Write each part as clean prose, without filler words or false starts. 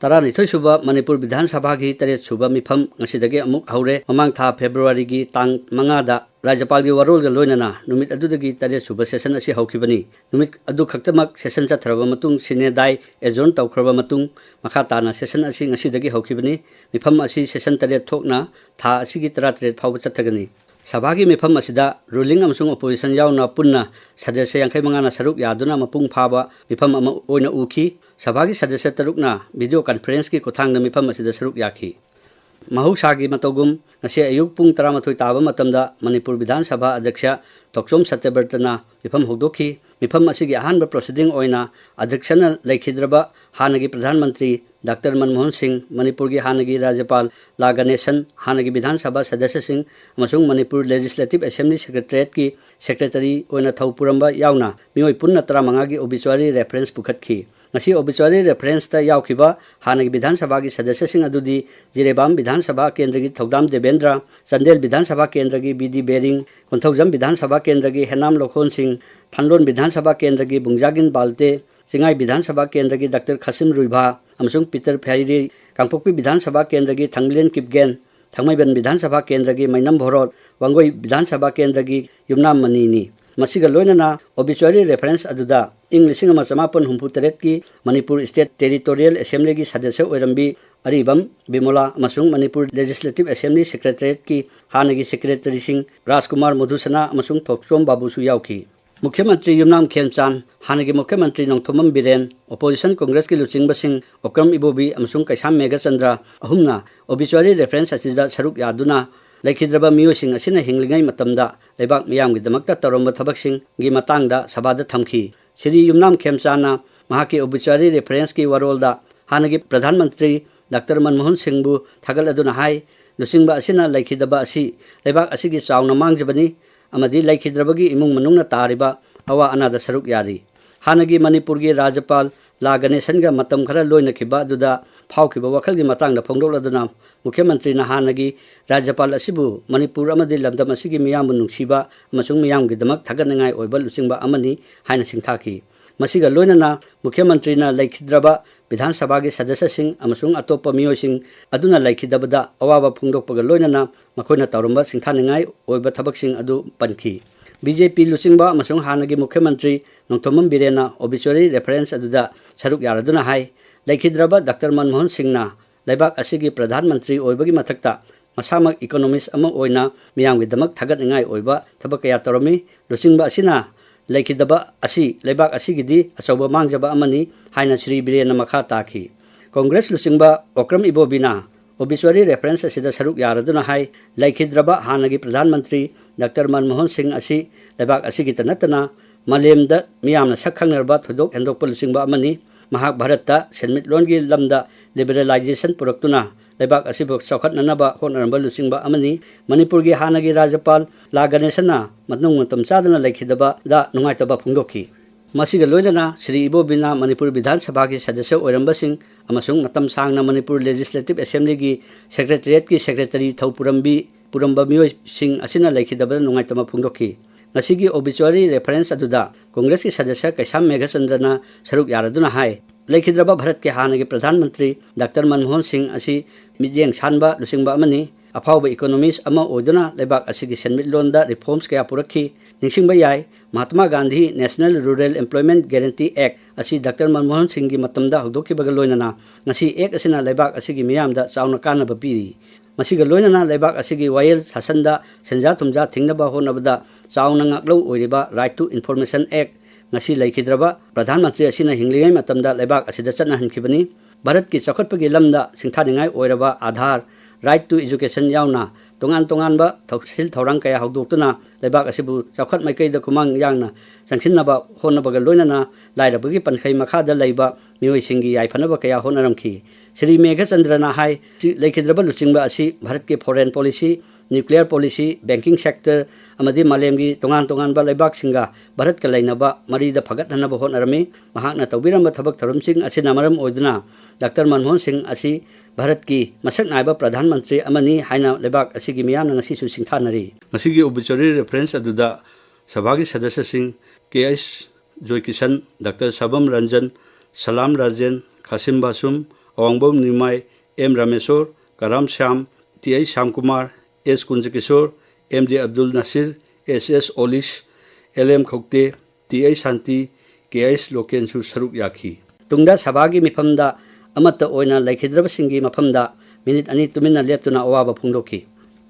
तरानिथोई सुबा मणिपुर विधान सभा की 3 सुबा मिफम ngasi अमुक हौरे ममांग था फेब्रुआरी की तांग 5 दा राज्यपाल की वरोल गा लोइनना नुमित अदुदगी 3 सुबा सेशन असी हौखिबनी नुमित अदु खक्तमक सेशन चथरबा मतुंग सिनेदाई एजोन तौखरबा मतुंग मखा ताना सेशन असी ngasi हौखिबनी मिफम असी सेशन 3 थोकना था असी की 33 फाव चथगनी सभा की मिफम असिदा रूलिंग अमसुंग ओपोजिशन यावना पुन्ना सदस्य यांखै मंगाना सरुक यादुना मपुंग फाबा मिफम अमा ओइना उखी सभा की सदस्य तरुकना वीडियो कॉन्फ्रेंस की खुथांगना मिफम असिदा सरुक याखी महौसागी मतौगुम ngasi ayuk pung 13 ताबा मतमदा मणिपुर विधान सभा अध्यक्ष तोक्सोम सत्यव्रतना मिफम होदोखी मिफम असिगी अहानबा प्रोसीडिंग ओइना अध्यक्षना लेखिद्रबा हानगी प्रधानमंत्री डॉक्टर मनमोहन सिंह मणिपुर की हानगी राज्यपाल ला गणेशन हानगी विधानसभा सदस्य सिंह अमसुंग मणिपुर लेजिस्लेटिव असेंबली सेक्रेटरीट की सेक्रेटरी ओइना थौपुरंबा यावना मिओइ पुन्ना 13 की ओबिचुअरी रेफरेंस पुखतखी ngasi ओबिचुअरी रेफरेंस ता यावखिबा हानगी विधानसभा की सदस्य सिंह अदुदी जिरेबाम विधानसभा केंद्र की थौदाम देवेंद्र चंदेल विधानसभा केंद्र की बीडी बेरिंग कोंथौजम विधानसभा केंद्र की हेनाम लोखोन सिंह थानलोन विधानसभा केंद्र की बुंजागिन बालते चिंगाई विधानसभा केंद्र की डॉक्टर खसिम रुइभा अमसुंग पीटर फैरी कांगपोक्पी विधानसभा केंद्र की थंगलेन किपगेन थंगमैबन विधानसभा केंद्र की मैनम भोरोट वांगोई विधानसभा केंद्र की युमनाम मनीनी मसिगा लोइनना ओबिचुअरी रेफरेंस अदुदा इंग 1963 की मणिपुर स्टेट टेरिटोरियल असेंबली की सदस्य ओइरंबी अरिबम बिमोला अमसुंग मणिपुर लेजिस्लेटिव असेंबली सेक्रेटरीट की हानगी सेक्रेटरी सिंह राजकुमार मधुसना अमसुंग थोक्सोम बाबूसु यावखी मुख्यमंत्री युमनाम खेमचान हानगी मुख्यमंत्री नोंथोमम बिरेन ओपोजिशन कांग्रेस की लुचिंगबसिंग ओक्रम इबोबी अमसुंग कैसाम मेघचंद्र अहुमना ओबिचुअरी रेफरेंस असिदा सरुक यादुना लेखिद्रबा मियोसिंग असिना हिंगलिंगै मतमदा लेबाक मियामगिदमक्ता तौरंबा थबकसिंग गी मतांगदा सभादा थमखी श्री युमनाम खेमचाना महाकी ओबिचुअरी रेफरेंस की वरोलदा हानगी प्रधानमंत्री डॉक्टर मनमोहन सिंहबु थागल अदुना हाई लुचिंगबा असिना लेखिदबा असी लेबाक असिगी चावना मांगजबनी अमदी लेखिद्रबगी इमुंग मनुंगना तारिबा अवा अनादा सरुक यारी हानगी मणिपुर की राज्यपाल ला गणेशनगा मतम खरा लोइनखिबा दुदा फावखिबा वखलगी मतांगदा फोंगदोलदुना मुख्यमंत्री हानगी राज्यपाल असिबु मणिपुर अमदी लमदम असिगी मियाम नुंगसिबा अमसुंग मियामगिदमक थागतनगाई ओइबा लुचिंगबा अमनी हाइना सिंथाखी मसिगा लोइनना मुख्यमंत्री लेखिद्रबा विधानसभा की सदस्य सिंह अमसुंग अतोप मियोसिंग अदुना लेखिदबदा अवाबा फोंगदोकपगा लोइनना मखोइना तौरंबा सिंथानिंगाई ओइबा थबकसिंग अदु पनखी बीजेपी लुचिंगबा अमसुंग हानगी मुख्यमंत्री नोंथोमम बिरेना ओबिचुअरी रेफरेंस अदुदा सरुक यारदुना हाई लेखिद्रबा डॉक्टर मनमोहन सिंहना लेबाक असिगी प्रधानमंत्री ओइबगी मथक्ता मसामक इकोनॉमिस्ट अमा ओइना मियामगिदमक थागतनिंगाई ओइबा थबक कया तौरमी लुचिंगबा असिना लेखिदबा असी लेबाक असिगिदी अचौबा मांगजबा अमनी हाइना श्री बिरेना मखा ताखी कांग्रेस लुचिंगबा ओक्रम इबोबिना ओबिचुअरी रेफरेंस असिदा सरुक यारदुना हाई लेखिद्रबा हानगी प्रधानमंत्री डॉक्टर मनमोहन सिंह असी लेबाक असिगिता नतना मलेमदा मियामना सखंगरबा थोदोक हेंदोकपा लुचिंगबा अमनी महाक भारतता सेन्मिटलोनगी लमदा लिबरलाइजेशन पुरक्तुना लेबाक असिबु चौखटननबा होनरंबा लुचिंगबा अमनी मणिपुर की हानगी राज्यपाल ला गणेशना मतनुंग मतम चादना लेखिदबा दा नुंगाइतबा फोंदोखी मसिगा लोइनना श्री इबोबिना मणिपुर विधानसभा की सदस्य ओइरंबसिंग अमसुंग मतम सांगना मणिपुर लेजिस्लेटिव असेंबली की सेक्रेटरीट की सेक्रेटरी थौपुरंबी पुरंबा मियोइ सिंह असिना लेखिदबा नुंगाइतबा फोंदोखी ngasi ओबिचुअरी रेफरेंस अदुदा कांग्रेस की सदस्य कैसाम मेघचंद्रना सरुक यारदुना हाई लेखिद्रबा भारत के हानगी प्रधानमंत्री डॉक्टर मनमोहन सिंह असी मिजेंग सानबा लुचिंगबा अमनी अफावबा इकोनॉमिस्ट अमा ओइदुना लेबाक असिगी सेन्मिटलोनदा रिफॉर्म्स कया पुरखी निंगसिंगबा याय Mahatma Gandhi national rural employment guarantee act असी डॉक्टर मनमोहन सिंह की मतमदा हौदोखिबगा लोइनना ngasi एक असिना लेबाक असिगी मियामदा चावना कानबा पीरी मसिगा लोइनना लेबाक असिगी वायल शासनदा सेंजा थुमजा थिंगनबा होनबदा चावना ngaklo ओइरिबा right to information act ngasi लेखिद्रबा प्रधानमंत्री असिना हिंगलिंगै मतमदा लेबाक असिदा चटनाहनखिबनी भारत की चौखटपगी लमदा सिंथानिंगाई ओइरबा आधार राइट टू एजुकेशन यावना तोंगान तोंगानबा थौसिल थौरांग कया हौदोक्तुना लेबाक असिबु चौखट मैकैदा कुमांग यांगना संसिननबा होनबगा लोइनना लाइरबगी पनखै मखादा लैबा मियोइसिंगी याइफनबा कया होनरमखी श्री मेघचंद्रना हाई लेखिद्रबा लुचिंगबा असी भारत के foreign policy nuclear policy banking sector अमदी मालेमगी तोंगान तोंगानबा लेबाक सिंगा भारत का लैनबा मरीदा फगतहनबा होनरमी महाकना तौबिरंबा थबक थरमसिंग असिना मरम ओइदुना डॉक्टर मनमोहन सिंह असी भारत की मसक नायबा प्रधानमंत्री अमनी हाइना लेबाक असिगी मियामना ngasisu सिंथानरी ngasi ओबिचुअरी रेफरेंस अदुदा सभा की सदस्य सिंह के.एस. जोय किशन डॉक्टर सबम रंजन सलाम राजन खासिम बासुम Awangbo Nimai, M. Rameshwar, Karam Shyam, T.I. Shamkumar, S. Kunjakishore, M.D. Abdul Nasir, S.S. Olish, L.M. Khokte, T.I. Santi, K.S. Lokensu Saruk Yaki. Tungda Sabagi Mipamda, Amata Oina, Laikhidraba Singi Mapamda, Minute Ani Tumina Leptuna Awaba Pundoki.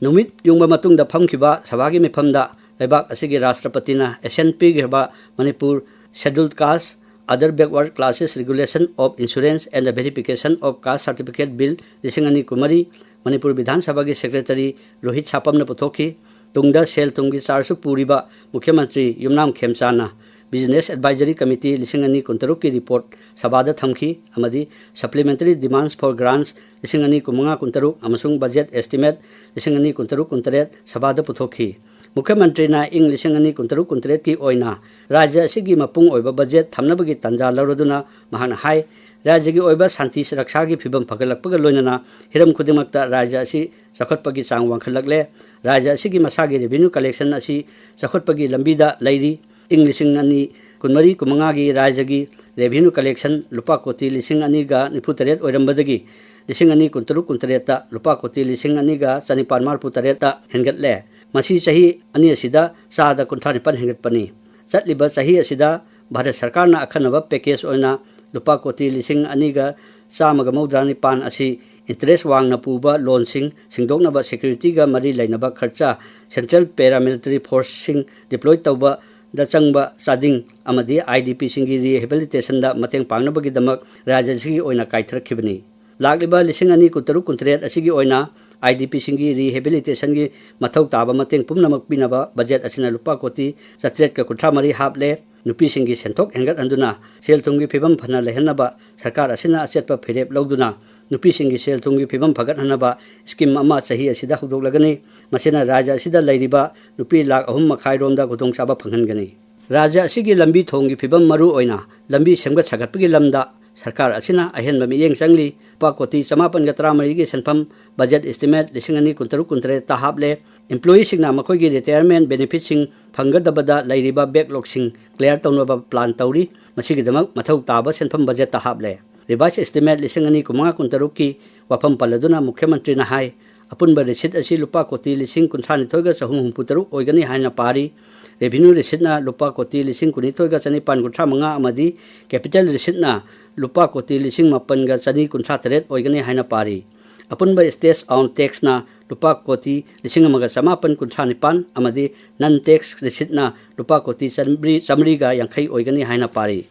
Numit yung mamatong da phamkiba Sabagi Mipamda, Lebak Asigi Rashtrapatina, SNP Girba, Manipur, Scheduled Caste, Other Backward Classes Regulation of Insurance and the Verification of Caste Certificate Bill, Lisingani Kumari, Manipur Bidhan Sabagi Secretary Rohit Sapamna Putoki, Tungda Sel Tungi Sarsu Puriba, Mukhyamantri Yumnam Khemchana, Business Advisory Committee Lisingani Kuntaruki Report, Sabada Thamki, Amadi, Supplementary Demands for Grants, Lisingani Kumanga Kuntaruk, Amasung Budget Estimate, Lisingani Kuntaruk Kuntaret, Sabada Putoki. Mukhyamantri na ing Lisingani Kuntaruk Kuntaret ki oina, Raja Sigi Mapung Oiba Budget, Tamnabagi Tanja Lauraduna, Mahana Hai, Raja gi Oiba Santi Raksagi Pibam Pagalakpaga Loinana, Hiram Kudimakta, Raja Si, Sakotpagi Sang Wangkalagle, Raja Sigi Masagi Revenue Collection Asi, Sakotpagi Lambida, Lady, ing Lisingani Kunmari Kumangagi, Rajagi, Revenue Collection, Lupa Koti Lisingani Niputaret Oirambadagi, Lisingani Kuntaruk Kuntareta, Lupa Koti Lisingani Sanipan Marputareta, Hengatle. Masi sahi ani asida saada kunthanipan hengat pani chatliba sahi asida Bharat Sarkar na akhanaba package oina lupa koti lising aniga samaga maudrani pan asi interest wang na puba loan sing singdoknaba security ga mari lainaba kharcha Central Paramilitary Force sing deploy tawba da changba sading amadi IDP singi rehabilitation da mateng pangnabagi damak raja sigi oina kaithrakhibani lagliba lising ani kuntaruk kuntret asigi oina IDP singi rehabilitation gi mathau taba mateng pumnamak pinaba budget asina lupa koti satret ka kuthra mari haple nupi singi senthok hengat anduna sel thungi phibam phana lehenaba sarkar asina asetpa phirep logduna nupi singi sel thungi phibam phagat hanaba scheme ama sahi asida hudok lagani masina raja asida lairiba nupi lakh ahum makhai romda gudong saba phangangani raja asigi lambi thongi phibam maru oina lambi semgat sagatpagi lamda Sarkar asina ahenba miyeng sangli pa koti samapan ga tramari gi senpam budget estimate lisingani kuntaruk kuntre tahable employee singna makoi gi retirement benefit sing phangadabada lairiba backlog sing clear tawnaba plan tawri masigi damak mathau taba senpam budget tahable revised estimate lisingani kumanga kuntaruk ki wafam paladuna mukhyamantri na hai apunba receipt asi lupa koti lising kunthani thoiga sahum humputaruk oigani haina pari revenue receipt na lupa koti lising kuni thoiga chani pan kuthra manga amadi capital receipt na lupa koti lising mapan ga chani kuntha teret oigani haina pari apunba state on tax na lupa koti lising amaga samapan kuntha nipan amadi non tax receipt na lupa koti samri ga yankhai oigani haina pari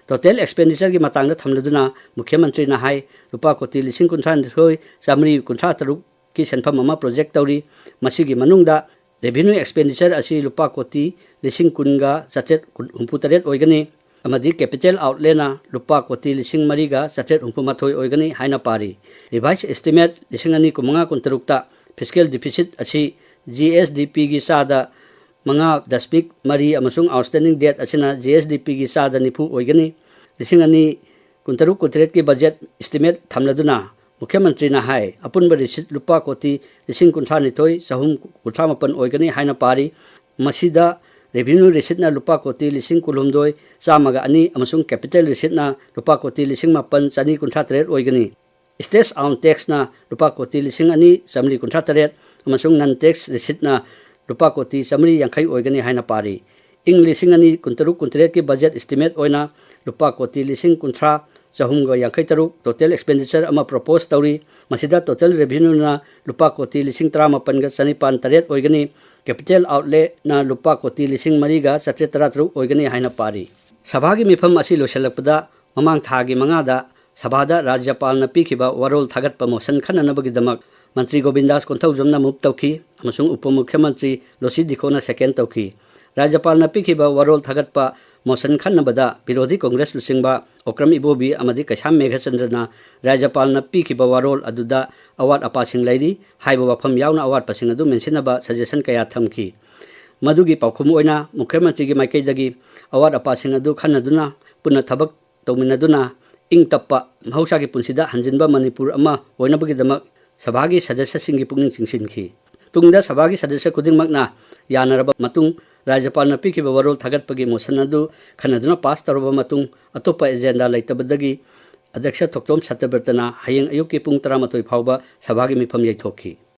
total expenditure gi matang da thamladuna mukhyamantri na hai lupa koti lising kuntha thoi samri kuntha taruk ki senpham ama project tawri masigi manungda revenue expenditure asi lupa koti lising kunga sachet humputaret oigani amadi capital outlay na lupa koti lising mariga sachet humpumathoi oigani haina pari revised estimate lisingani kumanga kuntarukta fiscal deficit asi GSDP gi sada manga daspik mari amasung outstanding debt asina GSDP gi sada nipu oigani lisingani kuntaruk kutret ki budget estimate thamladuna Mukhyamantri na hai apunba receipt lupa koti lising kunthani thoi sahum kuthamapan oigani haina pari masida revenue receipt na lupa koti lising kulumdoi samaga ani amasung capital receipt na lupa koti lising mapan chani kuntha tret oigani state on tax na lupa koti lising ani samri kuntha tret amasung non tax receipt na lupa koti samri yankhai oigani haina pari ing lising ani kuntaruk kuntret ki budget estimate oina lupa koti lising kuntha Sahumga yankai taruk total expenditure ama propose tawri masida total revenue na lupa koti lising tramapan ga sanipan taret oigani capital outlay na lupa koti lising mariga satre taratruk oigani haina pari sabhagi mifam asi losalakpada mamang thagi mangada sabhada rajyapal na pikhiba warol thagat promotion khananabagi damak mantri Govindas Konthawjamna move tawki amasung upamukhyamantri Losi Dikhona second tawki rajyapal na pikhiba warol thagat pa motion khanabada Birodhi Congress lusingba Okram Ibobi amadi Kaisham Meghachandrana rajyapal na pikhiba warol aduda award apasing lairi haiba wafam yauna award pasing adu mentionaba suggestion kaya thamki madugi paukhum oina mukhyamantri gi maikaidagi award apasing adu khanaduna punna thabak tawminaduna ing tappa mahausa gi punsida hanjinba Manipur ama oinabagi damak sabhagi sadasya singi pungning chingsinki tungda sabhagi sadasya kudingmakna yanaraba matung Rajapal na pikhiba warol thagatpagi motion adu khanaduna pass taraba matung atopa agenda laitabadagi अध्यक्ष थोक्तोम सत्यव्रतना हयेंग अयुक्की पुंग 13 फाउबा सभा की मिफम यैथोखी।